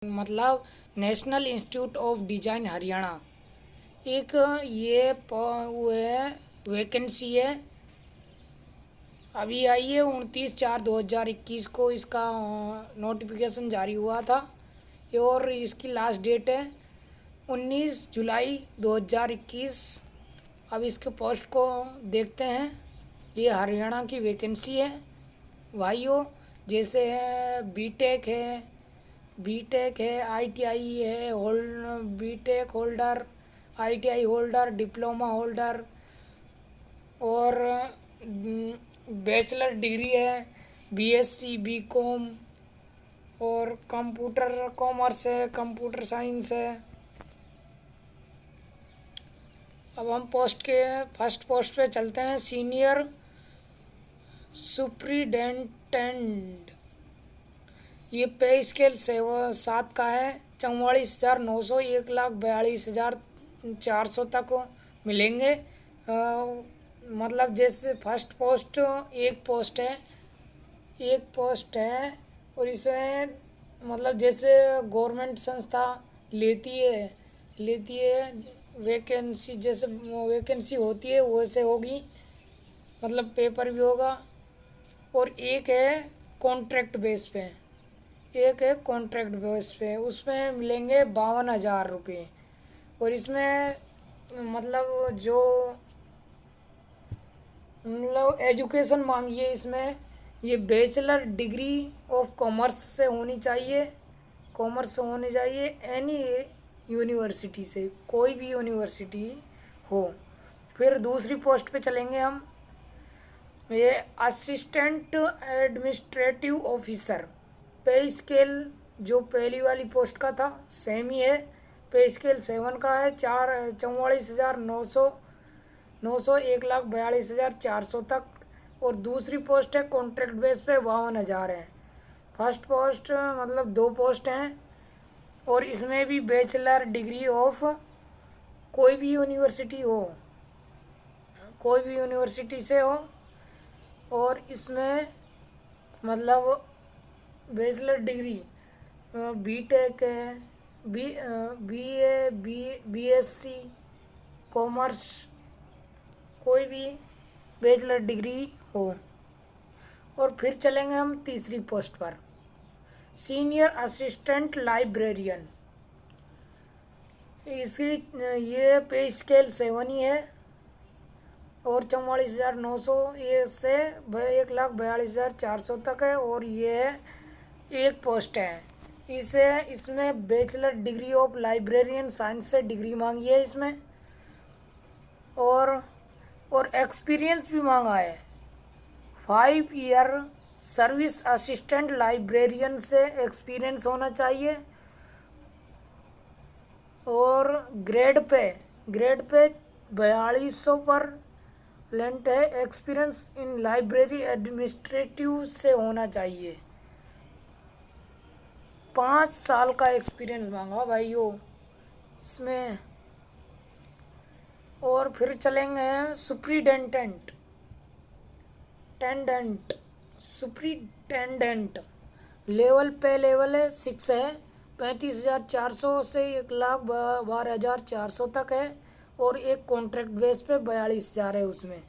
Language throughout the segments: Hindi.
मतलब national institute of design Haryana. एक ये वो है, वैकेंसी है, अभी आई है 29/4/2021 को इसका नोटिफिकेशन जारी हुआ था। और इसकी लास्ट डेट है 19 जुलाई 2021। अब इसके पोस्ट को देखते हैं। ये हरियाणा की वैकेंसी है भाइयों। जैसे है बीटेक है, आईटीआई है, BTech holder, ITI holder, diploma holder और बैचलर डिग्री है, बीएससी, बीकॉम और कंप्यूटर कॉमर्स है, कंप्यूटर साइंस है। अब हम पोस्ट के फर्स्ट पोस्ट पे चलते हैं, सीनियर सुप्रिटेंडेंट। ये पे स्केल 7 का है, 44,900, 1,42,400 तक मिलेंगे। मतलब जैसे फर्स्ट पोस्ट एक पोस्ट है और इसमें मतलब जैसे गवर्नमेंट संस्था लेती है वैकेंसी, जैसे वैकेंसी होती है वैसे होगी, मतलब पेपर भी होगा। और एक है कॉन्ट्रैक्ट बेस पे, उसमें मिलेंगे 52,000 रुपये। और इसमें मतलब जो मतलब एजुकेशन मांगी है इसमें, ये बैचलर डिग्री ऑफ कॉमर्स से होनी चाहिए एनी यूनिवर्सिटी से, कोई भी यूनिवर्सिटी हो। फिर दूसरी पोस्ट पे चलेंगे हम। ये असिस्टेंट एडमिनिस्ट्रेटिव ऑफिसर। पे स्केल जो पहली वाली पोस्ट का था सेम ही है, पे स्केल 7 का है, 44,900, 1,42,400 तक। और दूसरी पोस्ट है कॉन्ट्रैक्ट बेस पे, 52,000 है। फर्स्ट पोस्ट मतलब 2 पोस्ट हैं और इसमें भी बैचलर डिग्री ऑफ कोई भी यूनिवर्सिटी से हो। और इसमें मतलब बैचलर डिग्री बीटेक है, बीए, बीएससी कॉमर्स, कोई भी बैचलर डिग्री हो। और फिर चलेंगे हम तीसरी पोस्ट पर, सीनियर असिस्टेंट लाइब्रेरियन। इसकी ये पे स्केल 7 ही है और 44,900 ये से 1,42,400 तक है। और ये एक पोस्ट है। इसमें bachelor degree of librarian science से डिग्री मांगी है इसमें। और एक्सपीरियंस भी मांगा है, 5 ईयर सर्विस असिस्टेंट लाइब्रेरियन से एक्सपीरियंस होना चाहिए। और ग्रेड पे 4200 पर लेंट है, एक्सपीरियंस इन लाइब्रेरी एडमिनिस्ट्रेटिव से होना चाहिए। 5 साल का एक्सपीरियंस मांगा भाइयों इसमें। और फिर चलेंगे सुप्रिटेंडेंट लेवल है 6 है, 35,400 से 1,12,400 तक है। और एक कॉन्ट्रैक्ट बेस पे 42,000 है उसमें।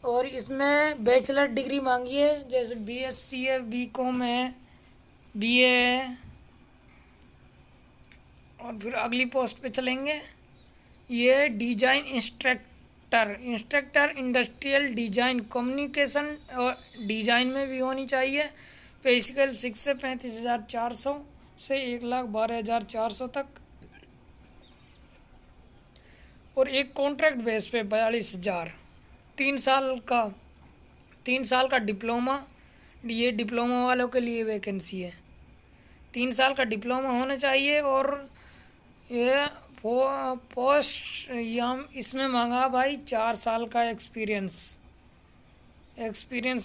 और इसमें बैचलर डिग्री मांगी है, जैसे बीएससी है, बीकॉम है, बीए है। और फिर अगली पोस्ट पे चलेंगे, ये design instructor industrial design communication और डिजाइन में भी होनी चाहिए। पे स्केल 6 से 35,400 से 1,12,400 तक। और एक कॉन्ट्रैक्ट बेस पे 42,000। 3 साल का डिप्लोमा, ये डिप्लोमा वालों के लिए वैकेंसी है। 3 साल का डिप्लोमा होना चाहिए। और ये पोस्ट हम इसमें मांगा भाई 4 साल का एक्सपीरियंस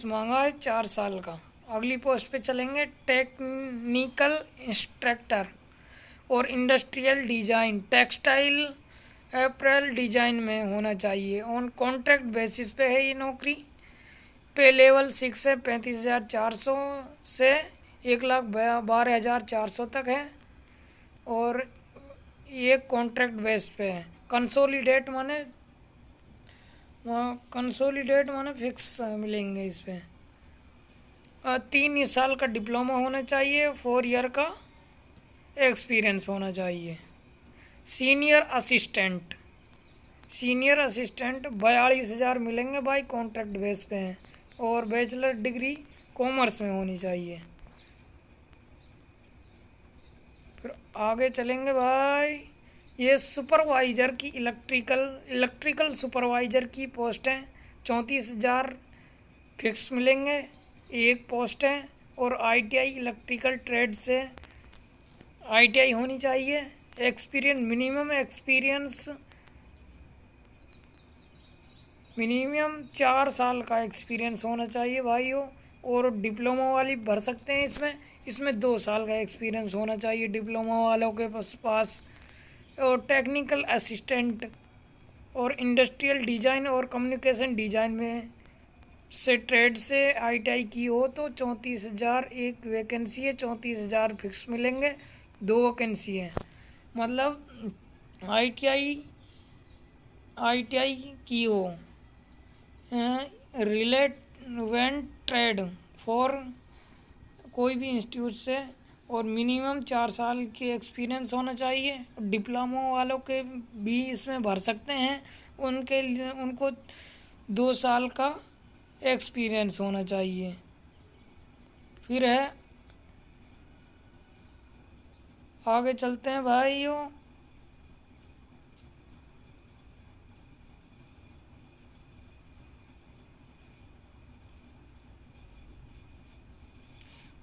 मांगा है, 4 साल का। अगली पोस्ट पे चलेंगे, टेक्निकल इंस्ट्रक्टर और industrial design, textile apparel design में होना चाहिए। ऑन कॉन्ट्रैक्ट बेसिस पे है ये नौकरी। पे लेवल 6 है, 35,400 से 1,12,400 तक है। और ये कॉन्ट्रैक्ट बेस पे है। कंसोलिडेट माने फिक्स मिलेंगे इस पे। 3 साल का डिप्लोमा होना चाहिए, 4 ईयर का एक्सपीरियंस होना चाहिए। सीनियर असिस्टेंट 42,000 मिलेंगे भाई, कॉन्ट्रैक्ट बेस पे हैं। और बैचलर डिग्री कॉमर्स में होनी चाहिए। फिर आगे चलेंगे भाई, ये सुपरवाइज़र की इलेक्ट्रिकल सुपरवाइज़र की पोस्ट है। 34,000 फिक्स मिलेंगे, एक पोस्ट है। और ITI इलेक्ट्रिकल ट्रेड से ITI होनी चाहिए। मिनिमम 4 साल का एक्सपीरियंस होना चाहिए भाइयों। और डिप्लोमा वाली भर सकते हैं इसमें 2 साल का एक्सपीरियंस होना चाहिए डिप्लोमा वालों के पास। और टेक्निकल असिस्टेंट और इंडस्ट्रियल डिज़ाइन और कम्युनिकेशन डिज़ाइन में से ट्रेड से ITI की हो तो 34,000 एक वैकेंसी है। 34,000 फिक्स मिलेंगे, 2 वैकेंसी है। मतलब ITI की हो रिलेवेंट ट्रेड फॉर कोई भी इंस्टीट्यूट से, और मिनिमम 4 साल की एक्सपीरियंस होना चाहिए। डिप्लोमा वालों के भी इसमें भर सकते हैं, उनके लिए उनको 2 साल का एक्सपीरियंस होना चाहिए। फिर है, आगे चलते हैं भाइयों।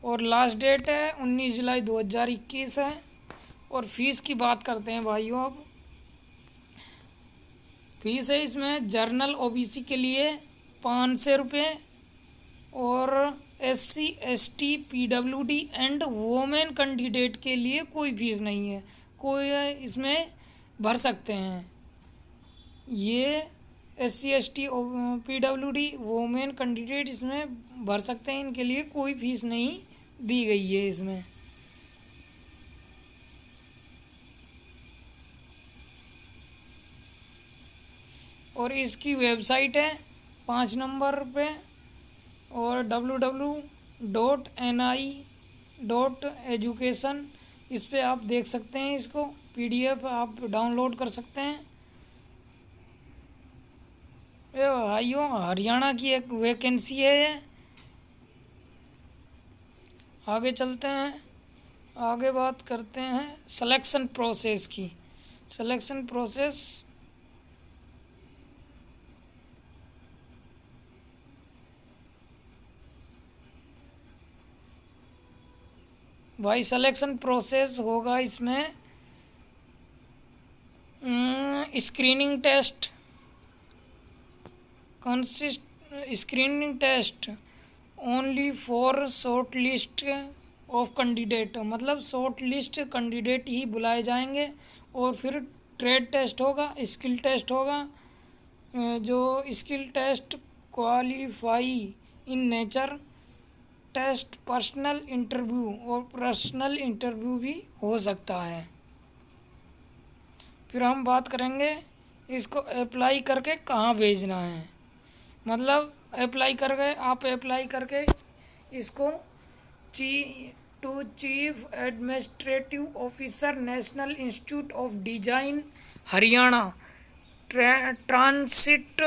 और लास्ट डेट है 19 जुलाई 2021 है। और फीस की बात करते हैं भाइयों। अब फीस है इसमें जर्नल OBC के लिए 500 रुपये, और SC ST PWD and women candidate के लिए कोई फीस नहीं है, कोई इसमें भर सकते हैं। ये SC ST PWD women candidate इसमें भर सकते हैं, इनके लिए कोई फीस नहीं दी गई है इसमें। और इसकी वेबसाइट है 5 नंबर पे, और www.ni.education, इस पे आप देख सकते हैं। इसको PDF आप डाउनलोड कर सकते हैं। ये भाइयों हरियाणा की एक वैकेंसी है ये। आगे चलते हैं, आगे बात करते हैं सिलेक्शन प्रोसेस की। सिलेक्शन प्रोसेस भाई, सिलेक्शन प्रोसेस होगा इसमें screening test screening test only for short list of candidate, मतलब शॉर्ट लिस्ट कैंडिडेट ही बुलाए जाएंगे। और फिर ट्रेड टेस्ट होगा, स्किल टेस्ट होगा। जो skill test qualify in nature test, personal interview, और पर्सनल इंटरव्यू भी हो सकता है। फिर हम बात करेंगे इसको अप्लाई करके कहाँ भेजना है। मतलब आप अप्लाई करके इसको chief administrative officer, national institute of design Haryana, transit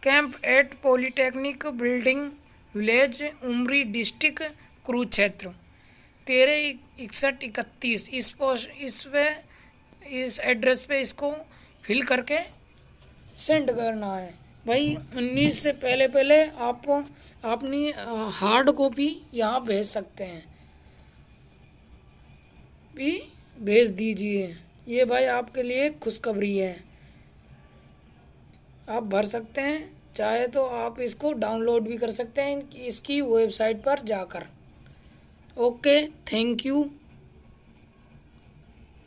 camp at polytechnic building, village Umri, district Kurukshetra, 136131। इस एड्रेस पे इसको फिल करके सेंड करना है भाई। 19 से पहले आप अपनी हार्ड कॉपी यहाँ भेज सकते हैं, भी भेज दीजिए। ये भाई आपके लिए खुशखबरी है, आप भर सकते हैं। चाहे तो आप इसको डाउनलोड भी कर सकते हैं इसकी वेबसाइट पर जाकर। Okay, thank you.